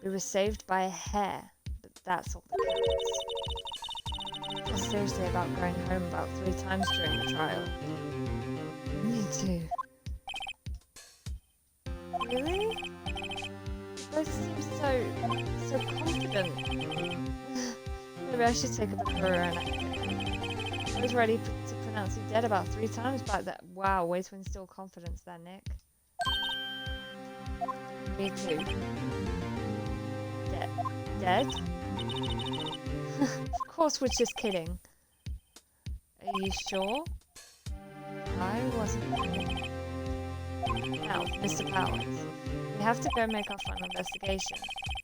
We were saved by a hair, but that's all that counts. I feel seriously about going home about 3 times during the trial. Me too. Really? You both seem so confident. Maybe I should take a bit of a run. I was ready to pronounce you dead about 3 times back then. Wow, way to instill confidence there, Nick. Me too. Dead? Of course, we're just kidding. Are you sure? I wasn't. Now, Mr. Powers, we have to go make our final investigation,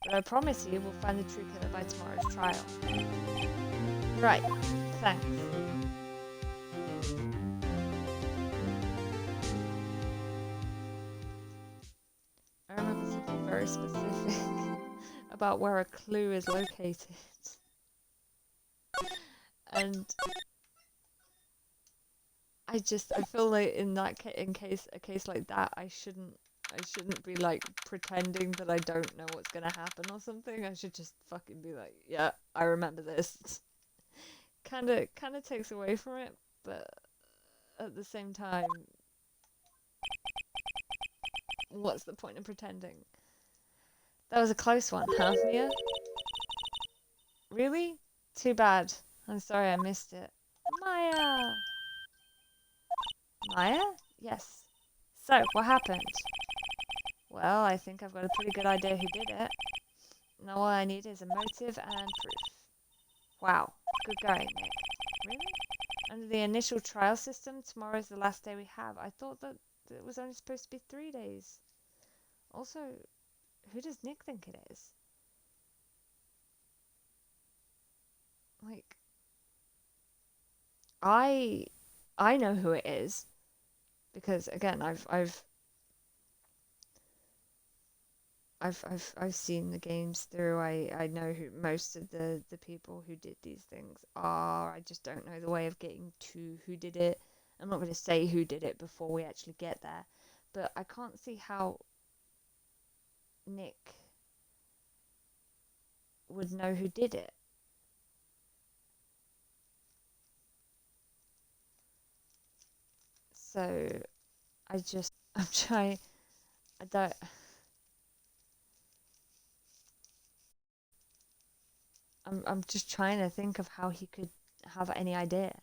but I promise you we'll find the true killer by tomorrow's trial. Right, thanks. I remember something very specific about where a clue is located. And I feel like in that a case like that, I shouldn't be like pretending that I don't know what's gonna happen or something. I should just fucking be like, yeah, I remember this. Kind of takes away from it, but at the same time, what's the point of pretending? That was a close one, huh, Mia? Really? Too bad. I'm sorry I missed it. Maya! Maya? Yes. So, what happened? Well, I think I've got a pretty good idea who did it. Now all I need is a motive and proof. Wow. Good going, Nick. Really? Under the initial trial system, tomorrow is the last day we have. I thought that it was only supposed to be 3 days. Also, who does Nick think it is? Like, I I know who it is because again, I've seen the games through. I know who most of the people who did these things are. I just don't know the way of getting to who did it. I'm not going to say who did it before we actually get there, but I can't see how Nick would know who did it. So I'm trying. I don't. I'm just trying to think of how he could have any idea.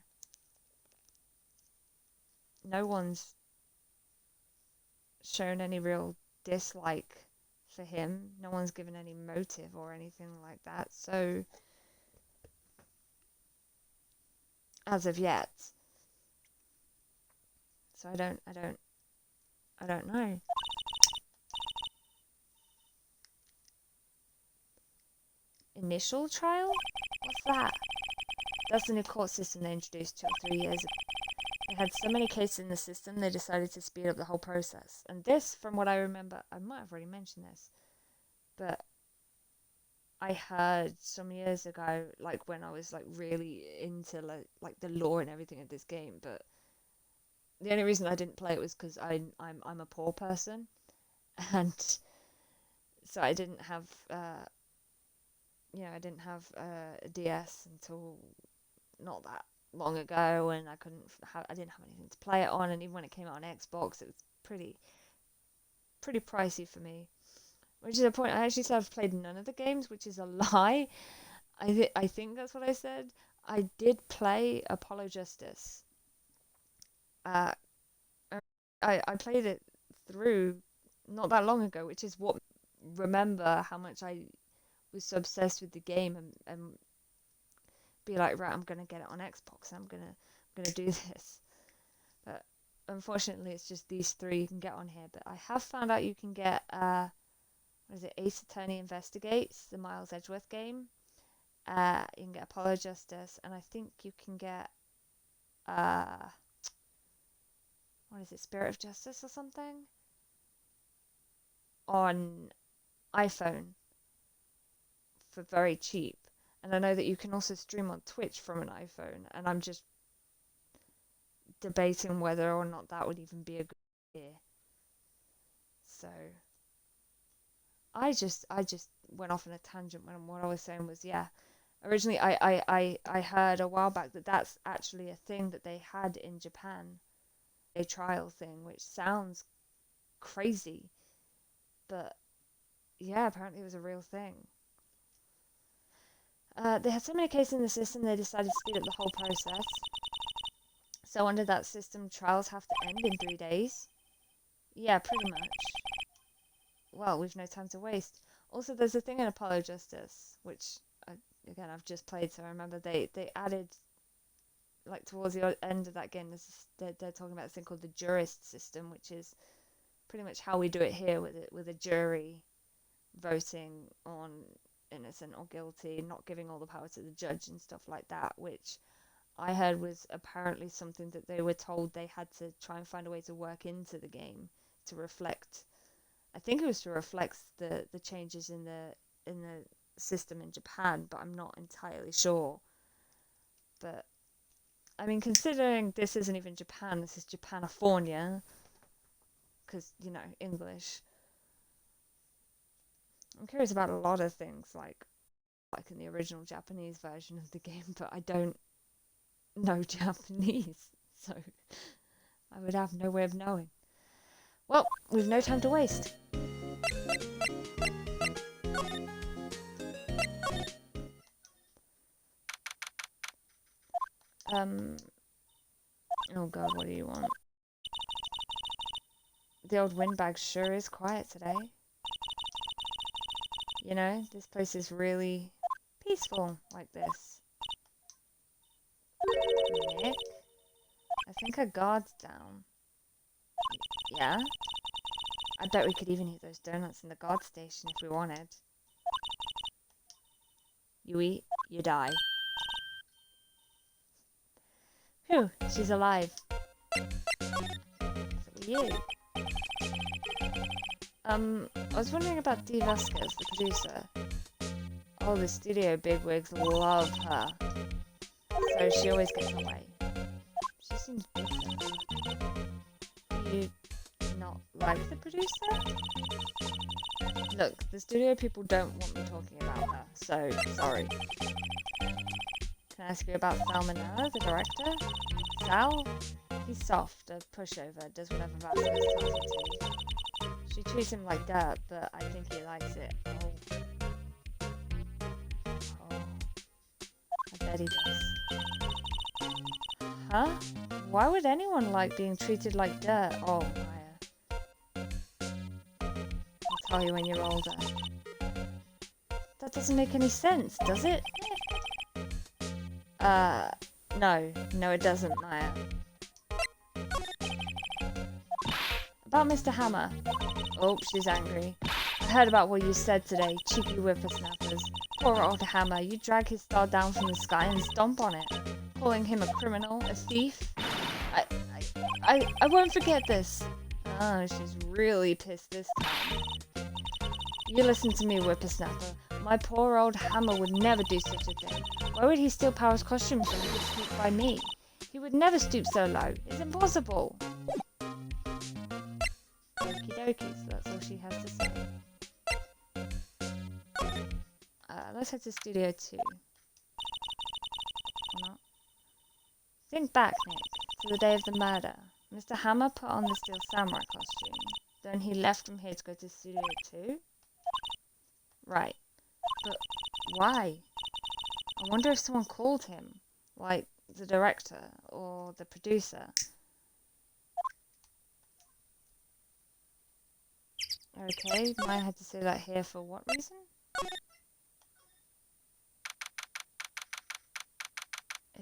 No one's shown any real dislike for him. No one's given any motive or anything like that. So as of yet, so I don't know. Initial trial? What's that? That's the new court system they introduced 2 or 3 years ago. They had so many cases in the system, they decided to speed up the whole process. And this, from what I remember, I might have already mentioned this, but I heard some years ago, like when I was like really into like the lore and everything of this game, but the only reason I didn't play it was because I'm a poor person, and so I didn't have I didn't have a DS until not that long ago, and I didn't have anything to play it on, and even when it came out on Xbox, it was pretty pricey for me. Which is a point. I actually said I've played none of the games, which is a lie. I think that's what I said. I did play Apollo Justice. Uh, I played it through not that long ago, which is what remember how much I was so obsessed with the game and be like, right, I'm gonna get it on Xbox. I'm gonna do this. But unfortunately, it's just these three you can get on here. But I have found out you can get what is it? Ace Attorney Investigates, the Miles Edgeworth game. You can get Apollo Justice, and I think you can get uh, what is it? Spirit of Justice or something on iPhone for very cheap. And I know that you can also stream on Twitch from an iPhone, and I'm just debating whether or not that would even be a good idea. So I just went off on a tangent when what I was saying was yeah. Originally, I heard a while back that that's actually a thing that they had in Japan, a trial thing, which sounds crazy, but yeah, apparently it was a real thing. They had so many cases in the system, they decided to speed up the whole process. So under that system, trials have to end in 3 days. Yeah, pretty much. Well, we've no time to waste. Also, there's a thing in Apollo Justice, which again I've just played, so I remember they added like towards the end of that game. They're talking about this thing called the jurist system, which is pretty much how we do it here with a jury voting on innocent or guilty, not giving all the power to the judge and stuff like that, which I heard was apparently something that they were told they had to try and find a way to work into the game to reflect. I think it was to reflect the changes in the system in Japan, but I'm not entirely sure. But I mean, considering this isn't even Japan, this is Japanifornia. Because, you know, English. I'm curious about a lot of things, like in the original Japanese version of the game, but I don't know Japanese, so I would have no way of knowing. Well, we've no time to waste. Oh god, what do you want? The old windbag sure is quiet today. You know, this place is really peaceful like this. Nick? I think our guard's down. Yeah? I bet we could even eat those donuts in the guard station if we wanted. You eat, you die. Phew, she's alive. So are you. I was wondering about Dee Vasquez, the producer. Oh, the studio bigwigs love her. So she always gets her way. She seems different. You not like the producer? Look, the studio people don't want me talking about her, so sorry. Can I ask you about Salmonella, the director? Sal? He's soft, a pushover, does whatever Vasquez tells him to. She treats him like dirt, but I think he likes it. Oh. I bet he does. Huh? Why would anyone like being treated like dirt? Oh, Maya. I'll tell you when you're older. That doesn't make any sense, does it? No, it doesn't, Maya. About Mr. Hammer. Oh, she's angry. I heard about what you said today, cheeky whippersnappers. Poor old Hammer, you drag his star down from the sky and stomp on it. Calling him a criminal, a thief. I won't forget this. Oh, she's really pissed this time. You listen to me, whippersnapper. My poor old Hammer would never do such a thing. Why would he steal Power's costumes when he could sneak by me? He would never stoop so low. It's impossible. Okie dokie, so that's all she has to say. Let's head to Studio 2. Or not. Think back, Nick, to the day of the murder. Mr. Hammer put on the Steel Samurai costume. Then he left from here to go to Studio 2? Right. But why? I wonder if someone called him. Like the director or the producer. Okay, Maya had to say that here for what reason?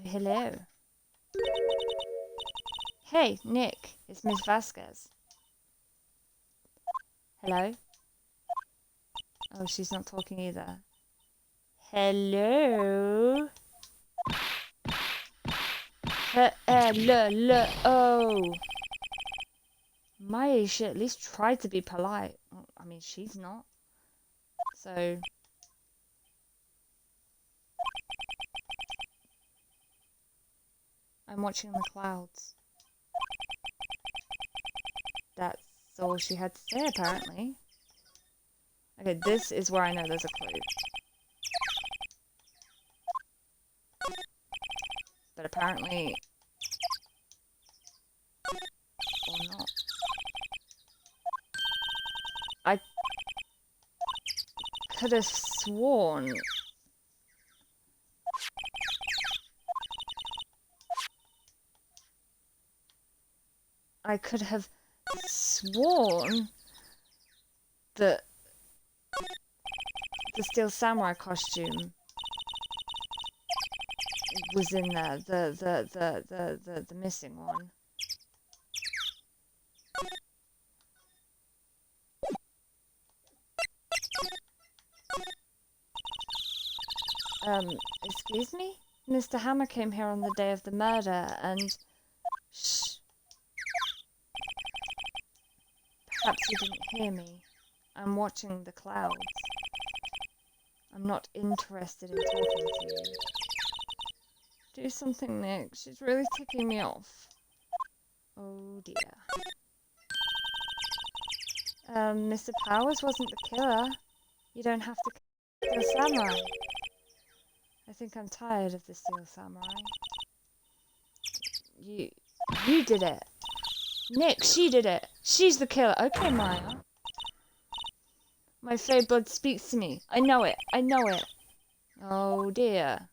Hello. Hey, Nick, it's Miss Vasquez. Hello? Oh, she's not talking either. Hello? Oh. Maya should at least try to be polite. I mean, she's not. So... I'm watching the clouds. That's all she had to say, apparently. Okay, this is where I know there's a clue. But apparently... or not. I could have sworn... I could have sworn that the Steel Samurai costume was in there, the missing one. Excuse me? Mr. Hammer came here on the day of the murder and... Shh. Perhaps you didn't hear me. I'm watching the clouds. I'm not interested in talking to you. Do something, Nick. She's really ticking me off. Oh dear. Mr. Powers wasn't the killer. You don't have to kill the samurai. I think I'm tired of the Steel Samurai. You did it. Nick, she did it. She's the killer. Okay, Maya. My fairy blood speaks to me. I know it. I know it. Oh dear.